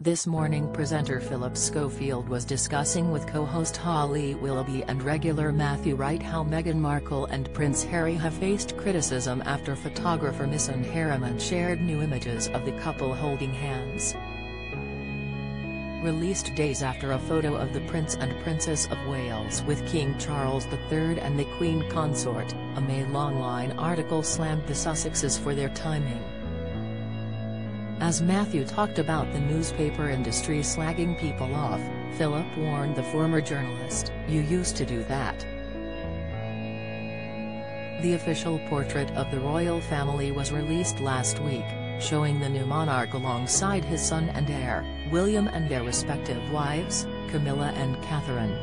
This Morning presenter Phillip Schofield was discussing with co-host Holly Willoughby and regular Matthew Wright how Meghan Markle and Prince Harry have faced criticism after photographer Misson Harriman shared new images of the couple holding hands. Released days after a photo of the Prince and Princess of Wales with King Charles III and the Queen Consort, a Mail Online article slammed the Sussexes for their timing. As Matthew talked about the newspaper industry slagging people off, Phillip warned the former journalist, "You used to do that." The official portrait of the royal family was released last week, showing the new monarch alongside his son and heir, William, and their respective wives, Camilla and Catherine.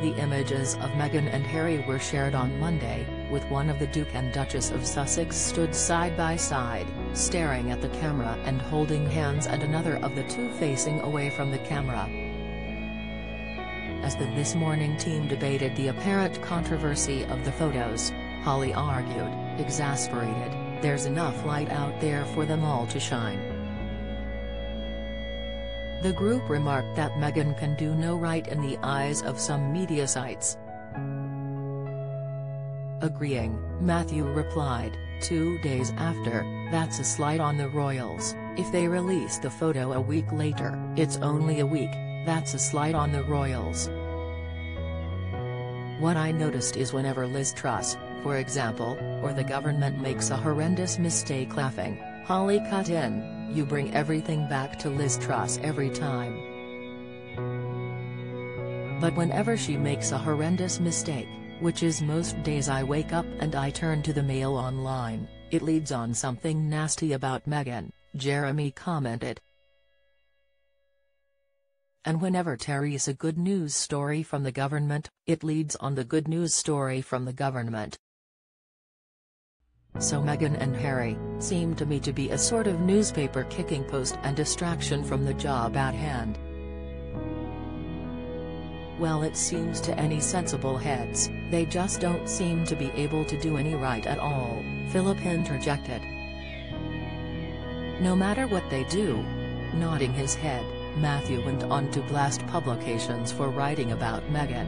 The images of Meghan and Harry were shared on Monday, with one of the Duke and Duchess of Sussex stood side by side, staring at the camera and holding hands, and another of the two facing away from the camera. As the This Morning team debated the apparent controversy of the photos, Holly argued, exasperated, "There's enough light out there for them all to shine." The group remarked that Meghan can do no right in the eyes of some media sites. Agreeing, Matthew replied, 2 days after, "That's a slight on the royals. If they release the photo a week later, it's only a week, that's a slight on the royals. What I noticed is whenever Liz Truss, for example, or the government makes a horrendous mistake, laughing, Holly cut in, you bring everything back to Liz Truss every time. But whenever she makes a horrendous mistake, which is most days I wake up and I turn to the Mail Online, it leads on something nasty about Meghan," Jeremy commented. "And whenever Terry's a good news story from the government, it leads on the good news story from the government. So Meghan and Harry seem to me to be a sort of newspaper kicking post and distraction from the job at hand. Well, it seems to any sensible heads, they just don't seem to be able to do any right at all," Phillip interjected. "No matter what they do." Nodding his head, Matthew went on to blast publications for writing about Meghan.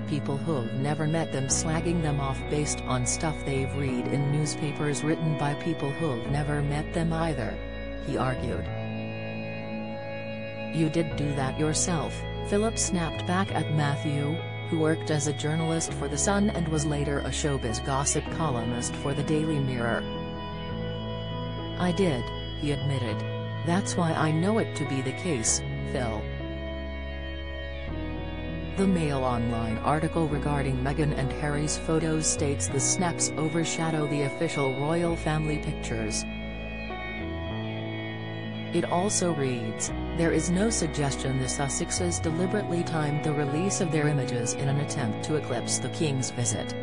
"People who've never met them slagging them off based on stuff they've read in newspapers written by people who've never met them either," he argued. "You did do that yourself," Phillip snapped back at Matthew, who worked as a journalist for The Sun and was later a showbiz gossip columnist for the Daily Mirror. "I did," he admitted. "That's why I know it to be the case, Phil." The Mail Online article regarding Meghan and Harry's photos states the snaps overshadow the official royal family pictures. It also reads, "There is no suggestion the Sussexes deliberately timed the release of their images in an attempt to eclipse the King's visit,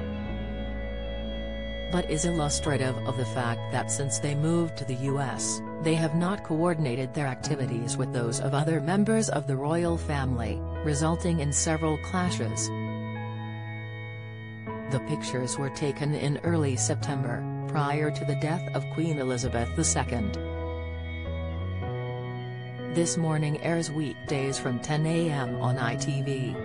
but is illustrative of the fact that since they moved to the US, they have not coordinated their activities with those of other members of the royal family, resulting in several clashes." The pictures were taken in early September, prior to the death of Queen Elizabeth II. This Morning airs weekdays from 10 a.m. on ITV.